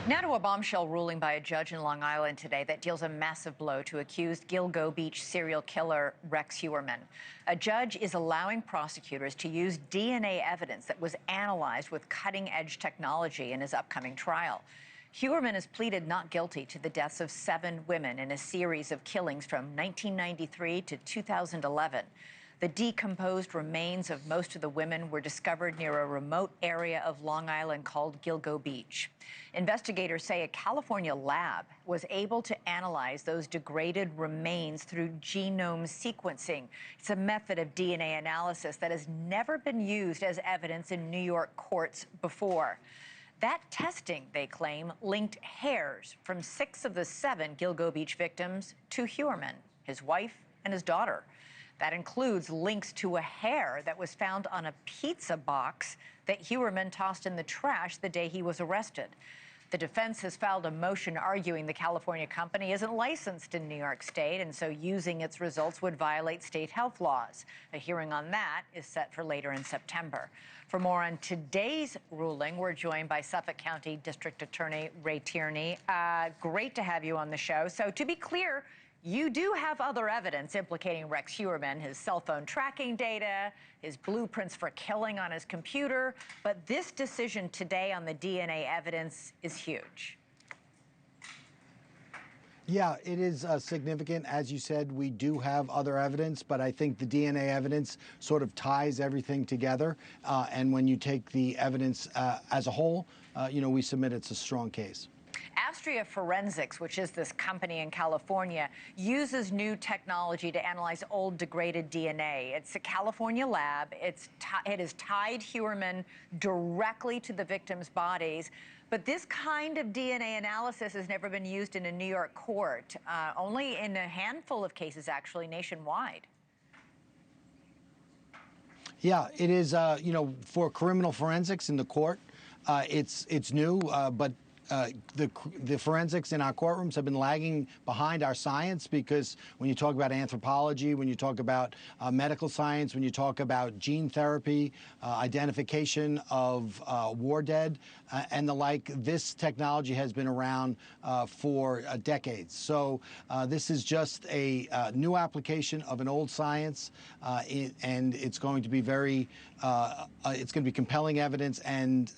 Now to a bombshell ruling by a judge in Long Island today that deals a massive blow to accused Gilgo Beach serial killer Rex Heuermann. A judge is allowing prosecutors to use DNA evidence that was analyzed with cutting-edge technology in his upcoming trial. Heuermann has pleaded not guilty to the deaths of 7 women in a series of killings from 1993 to 2011. The decomposed remains of most of the women were discovered near a remote area of Long Island called Gilgo Beach. Investigators say a California lab was able to analyze those degraded remains through genome sequencing. It's a method of DNA analysis that has never been used as evidence in New York courts before. That testing, they claim, linked hairs from 6 of the 7 Gilgo Beach victims to Heuermann, his wife, and his daughter. That includes links to a hair that was found on a pizza box that Heuermann tossed in the trash the day he was arrested. The defense has filed a motion arguing the California company isn't licensed in New York State, and so using its results would violate state health laws. A hearing on that is set for later in September. For more on today's ruling, we're joined by Suffolk County District Attorney Ray Tierney. Great to have you on the show. So to be clear, you do have other evidence implicating Rex Heuermann, his cell phone tracking data, his blueprints for killing on his computer, but this decision today on the DNA evidence is huge. Yeah, it is significant. As you said, we do have other evidence, but I think the DNA evidence sort of ties everything together. And when you take the evidence as a whole, we submit it's a strong case. Astria Forensics, which is this company in California, uses new technology to analyze old degraded DNA. It's a California lab. It has tied Heuermann directly to the victims' bodies. But this kind of DNA analysis has never been used in a New York court, only in a handful of cases, actually, nationwide. Yeah, it is, for criminal forensics in the court, it's new, but the forensics in our courtrooms have been lagging behind our science, because when you talk about anthropology, when you talk about medical science, when you talk about gene therapy, identification of war dead, and the like, this technology has been around for decades. So this is just a new application of an old science, and it's going to be it's going to be compelling evidence. And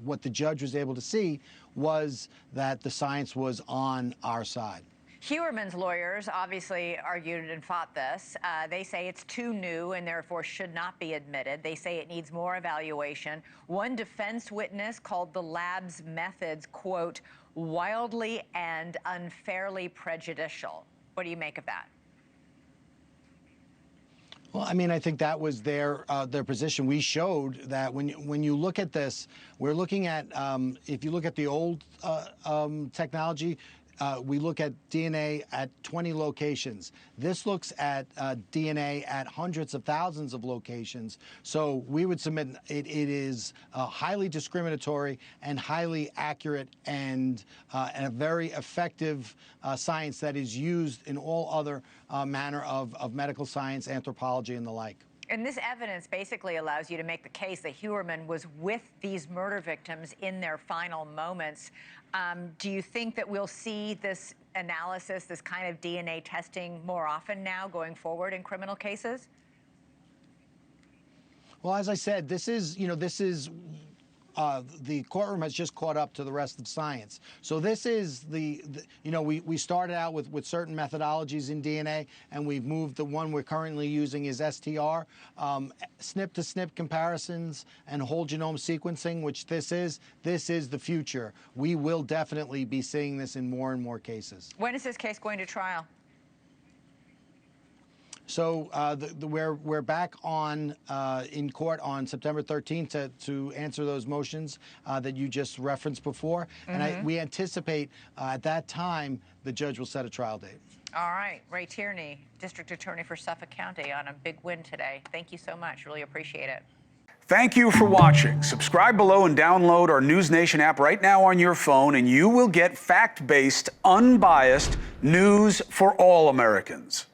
what the judge was able to see was that the science was on our side. Heuermann's lawyers obviously argued and fought this. They say it's too new and therefore should not be admitted. They say it needs more evaluation. One defense witness called the lab's methods, quote, wildly and unfairly prejudicial. What do you make of that? Well, I mean, I think that was their position. We showed that when you look at this, we're looking at, if you look at the old technology, we look at DNA at 20 locations. This looks at DNA at hundreds of thousands of locations. So we would submit it is highly discriminatory and highly accurate, and a very effective science that is used in all other manner of medical science, anthropology, and the like. And this evidence basically allows you to make the case that Heuermann was with these murder victims in their final moments. Do you think that we'll see this analysis, this kind of DNA testing more often now going forward in criminal cases? Well, as I said, this is the courtroom has just caught up to the rest of science. So this is we started out with certain methodologies in DNA, and we've moved. The one we're currently using is STR, SNP to SNP comparisons and whole genome sequencing, which this is the future. We will definitely be seeing this in more and more cases. When is this case going to trial? So we're back on in court on September 13th to answer those motions that you just referenced before. Mm-hmm. And we anticipate at that time the judge will set a trial date. All right. Ray Tierney, District Attorney for Suffolk County, on a big win today. Thank you so much. Really appreciate it. Thank you for watching. Subscribe below and download our NewsNation app right now on your phone, and you will get fact-based, unbiased news for all Americans.